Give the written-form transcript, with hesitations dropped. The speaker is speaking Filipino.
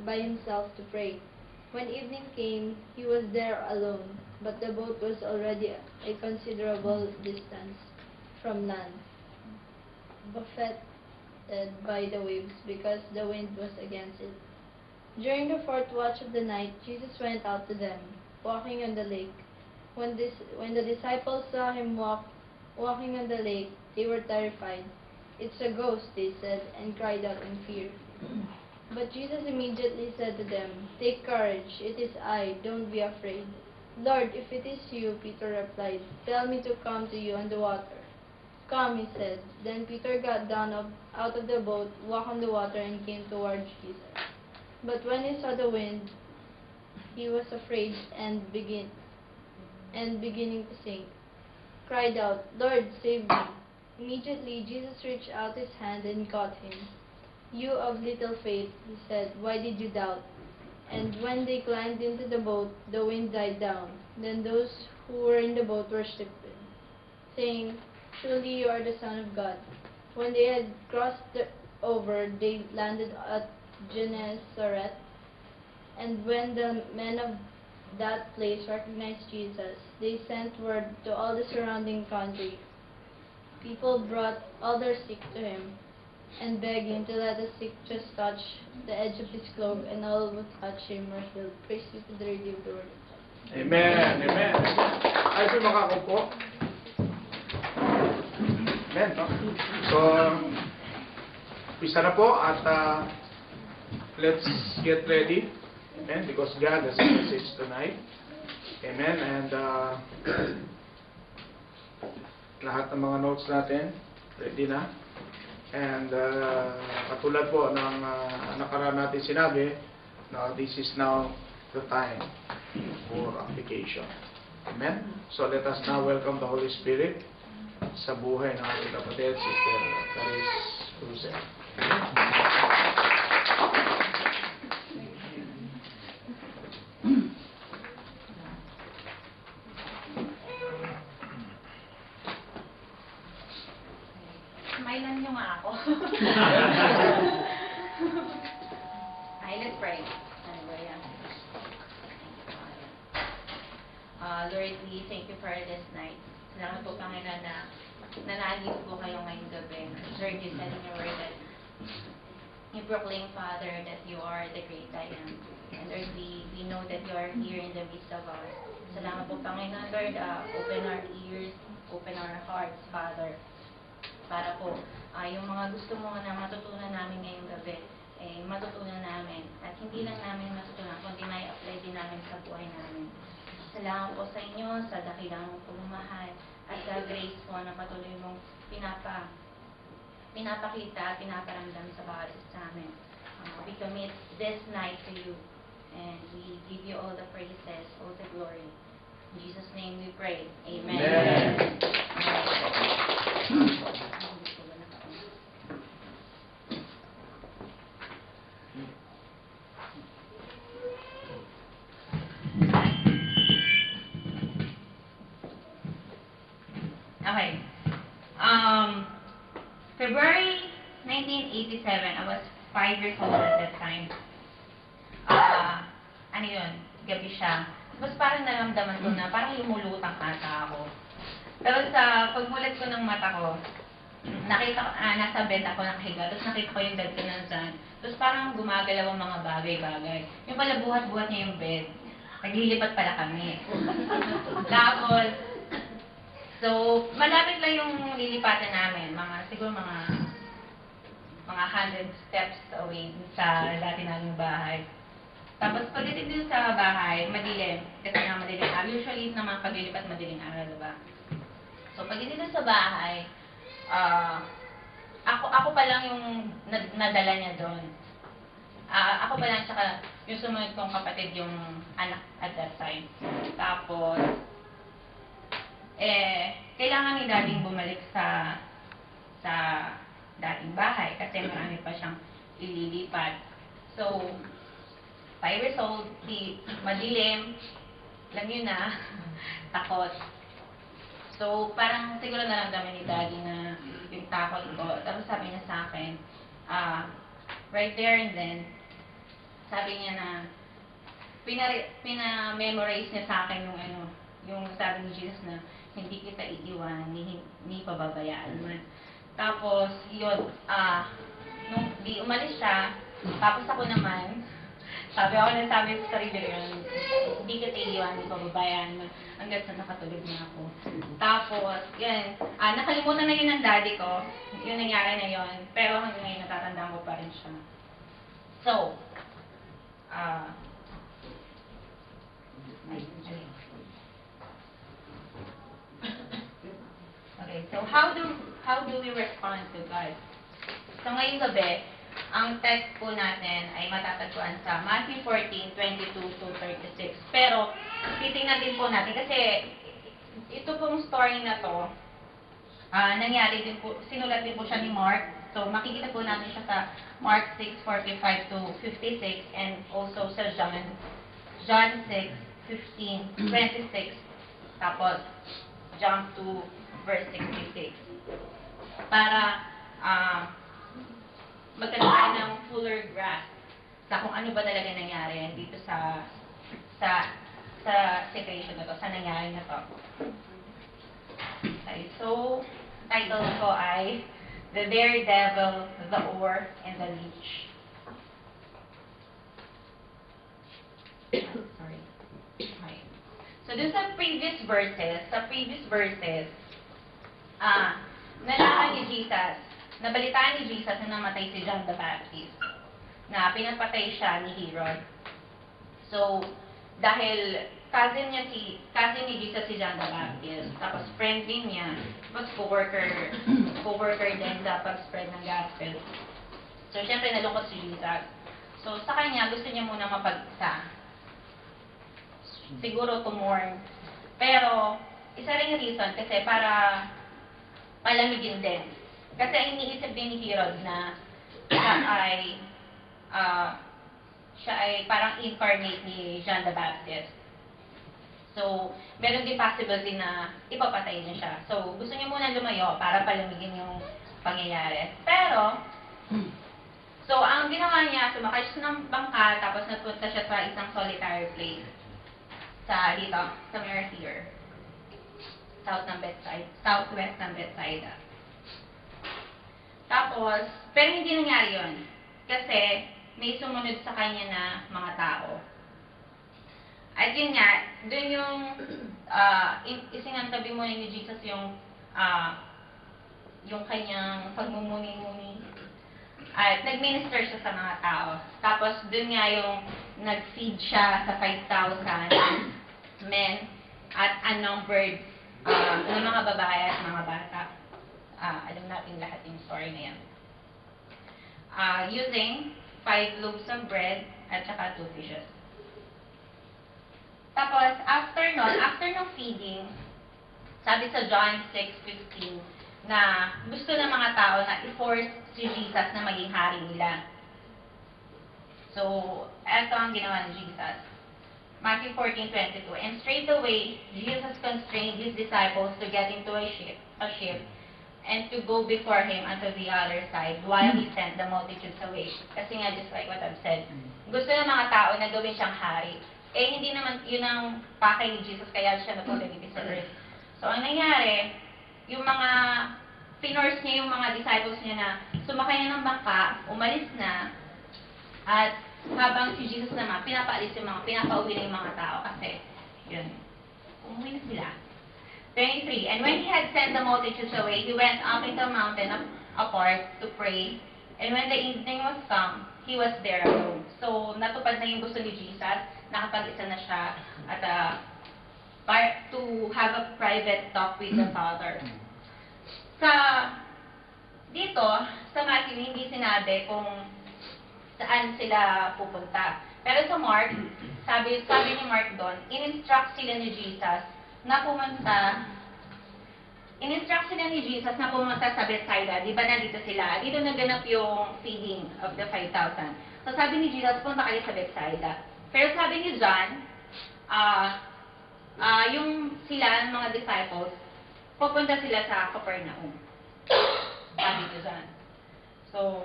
by himself to pray. When evening came, he was there alone, but the boat was already a considerable distance from land, buffeted by the waves, because the wind was against it. During the fourth watch of the night, Jesus went out to them, walking on the lake. When the disciples saw him walking on the lake, they were terrified. "It's a ghost," they said, and cried out in fear. But Jesus immediately said to them, "Take courage, it is I, don't be afraid." "Lord, if it is you," Peter replied, "tell me to come to you on the water." "Come," he said. Then Peter got down out of the boat, walked on the water, and came towards Jesus. But when he saw the wind, he was afraid and beginning to sink, cried out, "Lord, save me." Immediately Jesus reached out his hand and caught him. "You of little faith," he said, "why did you doubt?" And when they climbed into the boat, the wind died down. Then those who were in the boat worshipped him, saying, "Truly you are the Son of God." When they had crossed over, they landed at Gennesaret. And when the men of that place recognized Jesus, they sent word to all the surrounding country. People brought all their sick to him, and begged him to let the sick just touch the edge of his cloak, and all who touched him were healed. Praise be to the reading of the word of God. Amen. Amen. Ay po makakupo. Amen. No? So, pisa na po at let's get ready. Amen. Because God has a message tonight. Amen. And lahat ng mga notes natin ready na. And katulad po ng nakaraan natin sinabi, this is now the time for application. Amen? So let us now welcome the Holy Spirit sa buhay ng ating kapatid, Sister Clarice Cruzet. Mailan nyo nga ako. Hi, let's pray. Hallelujah. Lord, we thank you for this night. Salamat po, Panginoon, na nanalip po kayo ngayong gabi. Lord, you said in your word that you proclaim, Father, that you are the great I am. And Lord, we know that you are here in the midst of us. Salamat po, Panginoon, Lord, open our ears, open our hearts, Father, para po yung mga gusto mo na matutunan namin ngayong gabi, matutunan namin. At hindi lang namin matutunan, kundi may apply din namin sa buhay namin. Salamat po sa inyo, sa dakilang pagmamahal, at sa grace po na patuloy mong pinapakita at pinaparamdam sa bawat isa namin. We commit this night to you, and we give you all the praises, all the glory. In Jesus' name we pray. Amen. Amen. Okay. February 1987, I was 5 years old at that time. Ano yun? Gabi siya. Tapos parang naramdaman ko na parang lumulutang ata ako. Pero sa pagmulat ko ng mata ko, nakita ko, nasa bed ako nakahiga, tapos nakita ko yung dad ko nandyan. Tapos parang gumagalaw ang mga bagay-bagay. Yung pala buhat-buhat niya yung bed. Naglilipat pala kami. Tapos, so, malapit lang yung lilipatan namin. Siguro mga 100 steps away sa dati naming bahay. Tapos, pagdating din sa bahay, madilim. Kasi nga madilim araw. Usually, naman paglilipat madilim araw, diba? So, pagdating din sa bahay, ako pa lang yung nadala niya doon. Ako pa lang, tsaka yung sumunod kong kapatid, yung anak at that time. Tapos, kailangan ni dading bumalik sa dating bahay kasi marami pa siyang ililipat. So, 5 years old, madilim, alam yun na, takot. So, parang siguro naramdaman ni daddy na yung takot ko. Tapos sabi niya sa akin, right there and then, sabi niya na, pina-memorize niya sa akin yung yung sabi ni Jesus na, hindi kita iiwan, ni pababayaan man. Tapos, yun, nung di umalis siya, tapos ako naman, sabi sa sarili ko yun, hindi kita iiwan, ni pababayaan man, hanggang sa nakatulog na ako. Tapos, yan, nakalimutan na yun ng daddy ko, yung nangyari na yun, pero hanggang ngayon natatandaan ko pa rin siya. So, okay, so how do we respond to God? So ngayong gabi, ang text po natin ay matatagpuan sa Matthew 14:22-36. Pero titingnan din po natin kasi ito pong story na to, nangyari din po, sinulat din po siya ni Mark. So makikita po natin siya sa Mark 6:45-56 and also sa John 6:15-26. Tapos jump to verse 66. Para magkaroon tayo ng fuller grasp sa kung ano ba talaga nangyari dito sa situation na to, sa nangyari na to. Okay, so, title ko ay The Daredevil, the Oar, and the Leech. Sorry. Okay. So, dun sa previous verses, nalaman ni Jesus, nabalitaan ni Jesus na namatay si John the Baptist, na pinapatay siya ni Herod. So, dahil cousin ni Jesus si John the Baptist, tapos friend din niya, tapos co-worker din sa pag-spread ng gospel. So, syempre nalungkot si Jesus. So, sa kanya, gusto niya muna mapag-isa. Siguro to mourn. Pero, isa ring reason kasi para palamigin din. Kasi ang iniisip din ni Herod na siya ay parang incarnate ni John the Baptist. So, meron din possible din na ipapatay niya siya. So, gusto niya muna lumayo para palamigin yung pangyayari. Pero, so, ang ginawa niya, sumakay siya ng bangka, tapos napunta siya sa isang solitary place. Dito, sa Mercier. Southwest ng Bethsaida. Tapos, pero hindi nangyari yun. Kasi, may sumunod sa kanya na mga tao. At yun nga, dun yung, isinantabi muna ni Jesus yung kanyang pagmumuni-muni. At nag-minister siya sa mga tao. Tapos, dun nga yung nag-feed siya sa 5,000 men at unnumbered ng mga babae at mga bata. Alam natin lahat yung story na yan. Using 5 loaves of bread at saka 2 fishes. Tapos, after ng feeding, sabi sa John 6:15, na gusto ng mga tao na i-force si Jesus na maging hari nila. So, eto ang ginawa ni Jesus. Matthew 14:22, and straightway Jesus constrained his disciples to get into a ship, and to go before him unto the other side, while he sent the multitudes away. Kasi nga, just like what I've said, gusto ng mga tao na gawin siyang hari. Eh, hindi naman yun ang pakay ni Jesus, kaya siya napunta dito sa earth. So, ang nangyari, yung mga pinorse niya yung mga disciples niya na sumakay na ng bangka, umalis na, at habang si Jesus naman, pinapauwi na yung mga tao kasi, yun, umuwi na sila. 23, and when he had sent the multitudes away, he went up into a mountain apart to pray, and when the evening was come, he was there alone. So, natupad na yung gusto ni Jesus, nakapag-isa na siya, at to have a private talk with the Father. Dito, sa Matthew, hindi sinabi kung saan sila pupunta. Pero sa Mark, sabi ni Mark doon, in-instruct sila ni Jesus na pumunta sa Bethsaida. Di ba nandito sila? Dito naganap yung feeding of the 5,000. So sabi ni Jesus, punta kayo sa Bethsaida. Pero sabi ni John, yung sila, mga disciples, pupunta sila sa Capernaum. Sabi ni John. So,